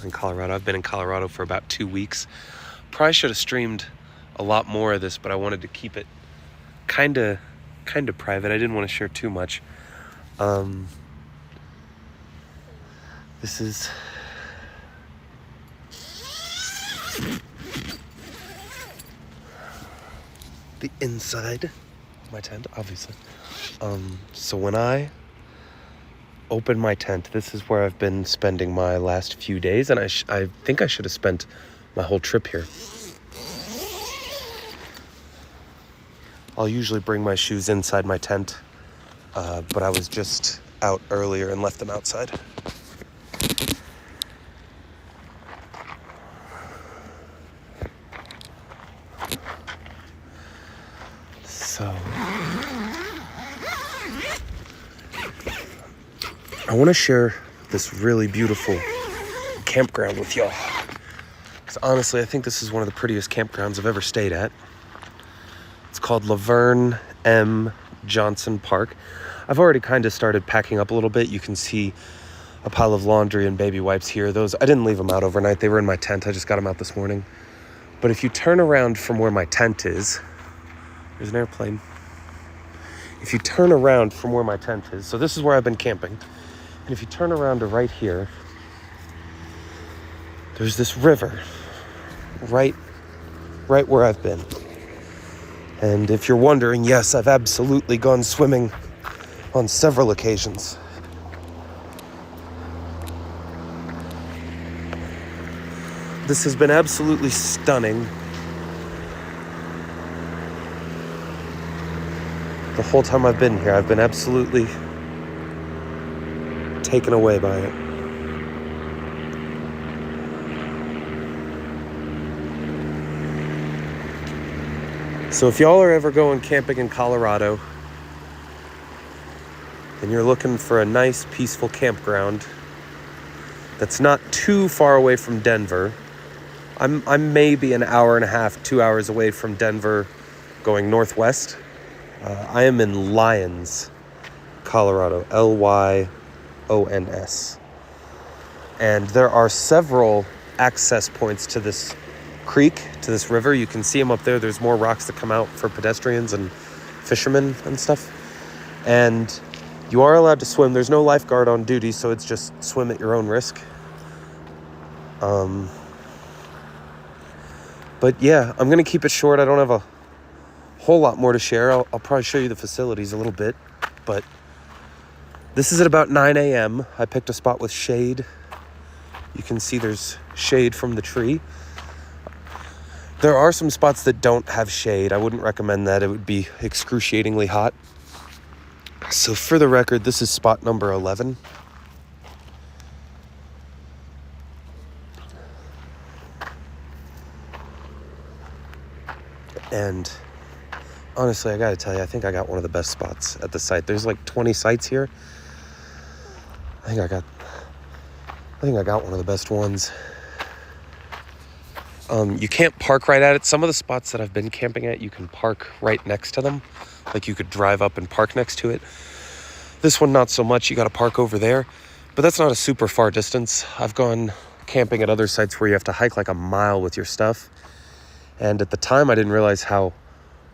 In Colorado. I've been in Colorado for about 2 weeks. Probably should have streamed a lot more of this, but I wanted to keep it kind of private. I didn't want to share too much. This is the inside of my tent, obviously. So when I open my tent, this is where I've been spending my last few days, and I think I should have spent my whole trip here. I'll usually bring my shoes inside my tent, but I was just out earlier and left them outside. So I want to share this really beautiful campground with y'all. Because honestly, I think this is one of the prettiest campgrounds I've ever stayed at. It's called Laverne M. Johnson Park. I've already kind of started packing up a little bit. You can see a pile of laundry and baby wipes here. Those, I didn't leave them out overnight. They were in my tent. I just got them out this morning. But if you turn around from where my tent is, there's an airplane. If you turn around from where my tent is, so this is where I've been camping. And if you turn around to right here, there's this river right where I've been. And if you're wondering, yes, I've absolutely gone swimming on several occasions. This has been absolutely stunning. The whole time I've been here, I've been absolutely taken away by it. So if y'all are ever going camping in Colorado and you're looking for a nice, peaceful campground that's not too far away from Denver, I'm maybe an hour and a half, 2 hours away from Denver going northwest. I am in Lyons, Colorado, Lyons. And there are several access points to this creek, to this river. You can see them up there. There's more rocks that come out for pedestrians and fishermen and stuff. And you are allowed to swim. There's no lifeguard on duty, so it's just swim at your own risk. But yeah, I'm going to keep it short. I don't have a whole lot more to share. I'll probably show you the facilities a little bit. But this is at about 9 a.m. I picked a spot with shade. You can see there's shade from the tree. There are some spots that don't have shade. I wouldn't recommend that. It would be excruciatingly hot. So for the record, this is spot number 11. And honestly, I gotta tell you, I think I got one of the best spots at the site. There's like 20 sites here. I think I got one of the best ones. You can't park right at it. Some of the spots that I've been camping at, you can park right next to them. Like you could drive up and park next to it. This one, not so much. You got to park over there. But that's not a super far distance. I've gone camping at other sites where you have to hike like a mile with your stuff. And at the time, I didn't realize how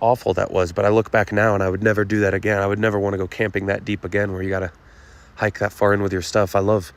awful that was. But I look back now and I would never do that again. I would never want to go camping that deep again where you got to hike that far in with your stuff. I love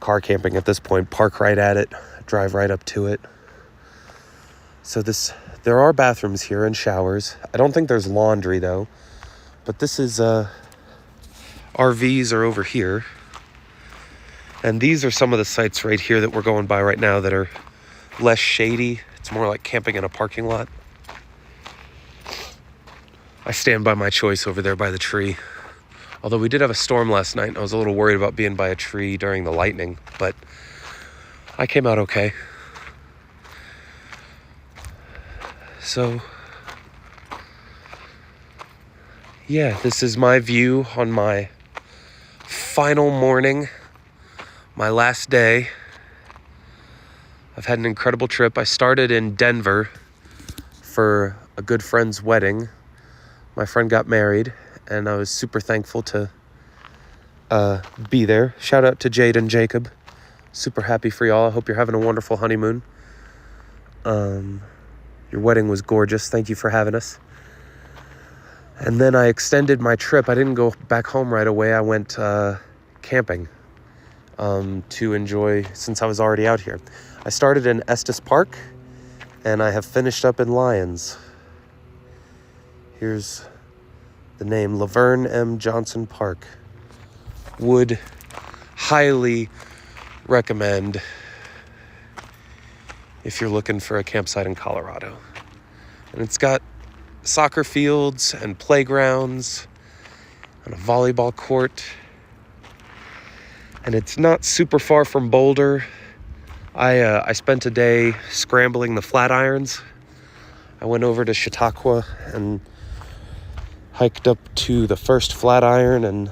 car camping at this point. Park right at it. Drive right up to it. So there are bathrooms here and showers. I don't think there's laundry though. But this is, RVs are over here. And these are some of the sites right here that we're going by right now that are less shady. It's more like camping in a parking lot. I stand by my choice over there by the tree. Although we did have a storm last night and I was a little worried about being by a tree during the lightning, but I came out okay. So, yeah, this is my view on my final morning, my last day. I've had an incredible trip. I started in Denver for a good friend's wedding. My friend got married, and I was super thankful to be there. Shout out to Jade and Jacob, Super happy for y'all. I hope you're having a wonderful honeymoon. Your wedding was gorgeous. Thank you for having us. And then I extended my trip. I didn't go back home right away. I went camping to enjoy, since I was already out here. I started in Estes Park, and I have finished up in Lyons. Here's the name, Laverne M. Johnson Park. Would highly recommend if you're looking for a campsite in Colorado. And it's got soccer fields and playgrounds and a volleyball court. And it's not super far from Boulder. I spent a day scrambling the Flatirons. I went over to Chautauqua and hiked up to the first Flatiron and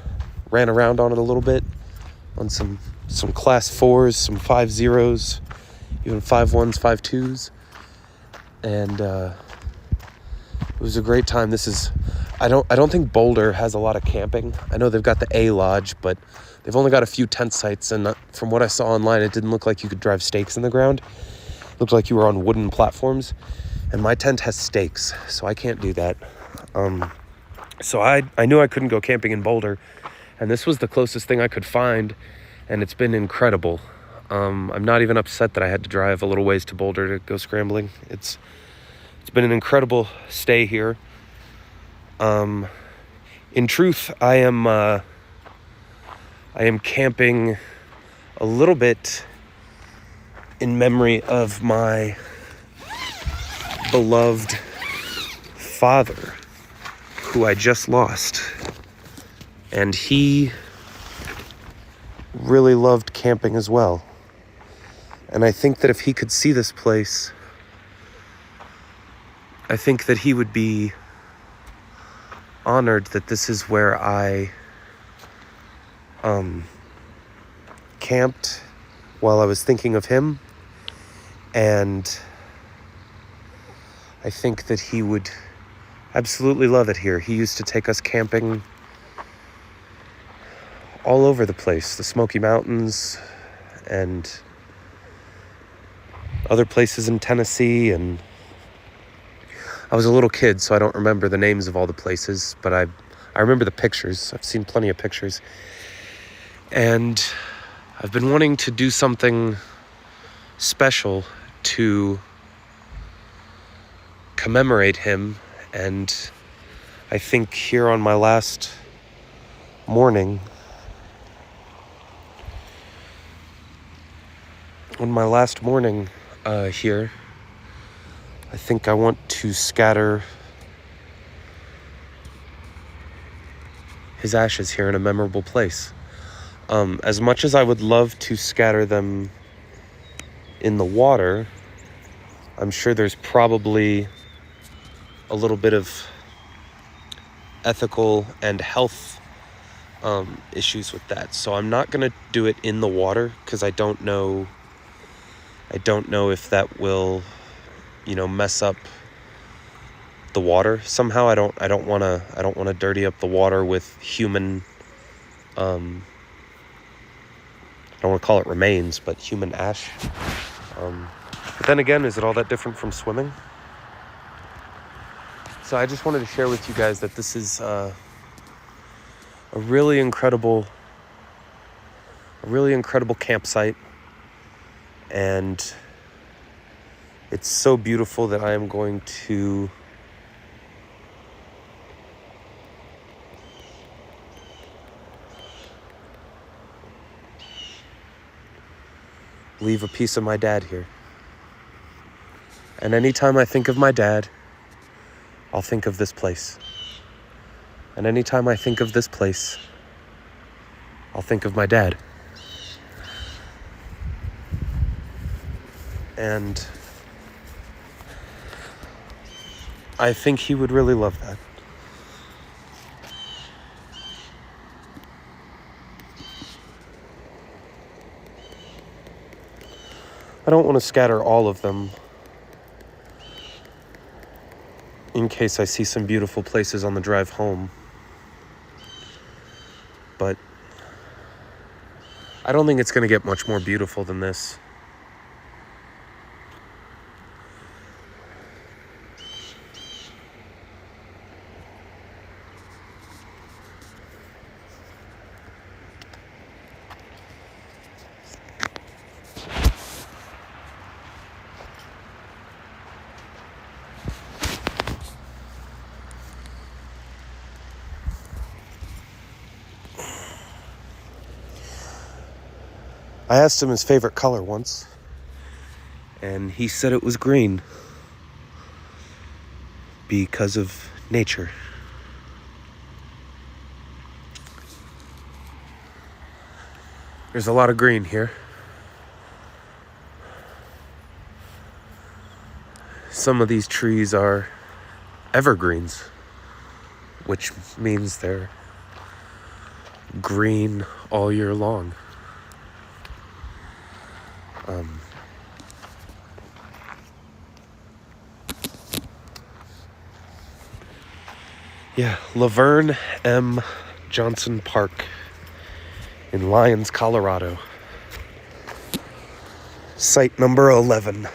ran around on it a little bit on some class 4s, some 5.0s, even 5.1s, 5.2s. And it was a great time. I don't think Boulder has a lot of camping. I know they've got the A Lodge, but they've only got a few tent sites, and from what I saw online, it didn't look like you could drive stakes in the ground. It looked like you were on wooden platforms, and my tent has stakes, so I can't do that. So I knew I couldn't go camping in Boulder, and this was the closest thing I could find, and it's been incredible. I'm not even upset that I had to drive a little ways to Boulder to go scrambling. It's been an incredible stay here. In truth, I am camping a little bit in memory of my beloved father, who I just lost. And he really loved camping as well. And I think that if he could see this place, I think that he would be honored that this is where I camped while I was thinking of him. And I think that he would absolutely love it here. He used to take us camping all over the place, the Smoky Mountains and other places in Tennessee. And I was a little kid, so I don't remember the names of all the places, but I remember the pictures. I've seen plenty of pictures. And I've been wanting to do something special to commemorate him. And I think here on my last morning, here, I think I want to scatter his ashes here in a memorable place. As much as I would love to scatter them in the water, I'm sure there's probably a little bit of ethical and health issues with that. So I'm not going to do it in the water because I don't know if that will, mess up the water somehow. I don't want to dirty up the water with human I don't want to call it remains, but human ash. But then again, is it all that different from swimming? So I just wanted to share with you guys that this is a really incredible campsite. And it's so beautiful that I am going to leave a piece of my dad here. And anytime I think of my dad, I'll think of this place. And anytime I think of this place, I'll think of my dad. And I think he would really love that. I don't want to scatter all of them in case I see some beautiful places on the drive home. But I don't think it's going to get much more beautiful than this. I asked him his favorite color once, and he said it was green because of nature. There's a lot of green here. Some of these trees are evergreens, which means they're green all year long. Laverne M. Johnson Park in Lyons, Colorado. Site number 11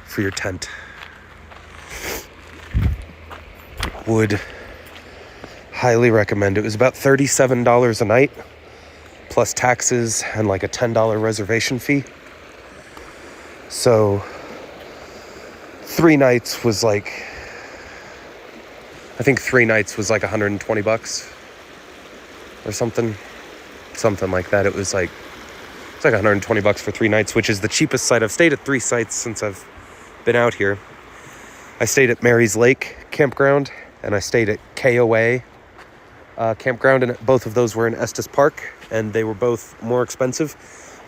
for your tent. Would highly recommend. It was about $37 a night, plus taxes and like a $10 reservation fee. So 3 nights was like, I think 3 nights was like $120 or something like that. It's like $120 for 3 nights, which is the cheapest site. I've stayed at 3 sites since I've been out here. I stayed at Mary's Lake Campground, and I stayed at KOA Campground, and both of those were in Estes Park, and they were both more expensive.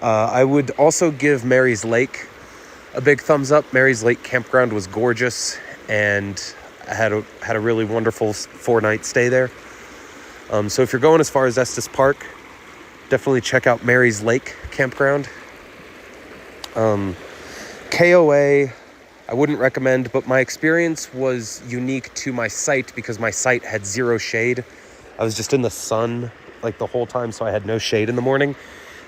I would also give Mary's Lake a big thumbs up. Mary's Lake Campground was gorgeous, and I had a really wonderful 4-night stay there. So if you're going as far as Estes Park, definitely check out Mary's Lake Campground. KOA, I wouldn't recommend, but my experience was unique to my site because my site had 0 shade. I was just in the sun like the whole time, so I had no shade in the morning,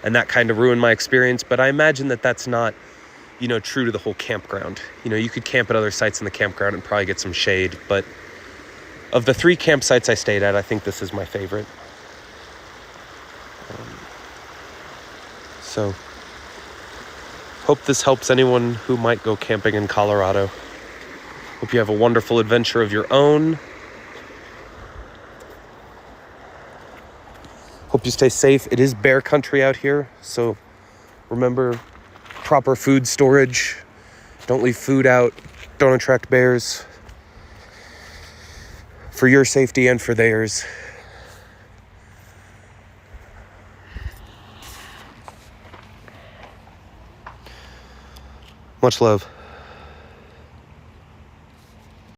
and that kind of ruined my experience. But I imagine that that's not, true to the whole campground. You could camp at other sites in the campground and probably get some shade, but of the 3 campsites I stayed at, I think this is my favorite. So, hope this helps anyone who might go camping in Colorado. Hope you have a wonderful adventure of your own. Hope you stay safe. It is bear country out here, so remember proper food storage. Don't leave food out. Don't attract bears. For your safety and for theirs. Much love.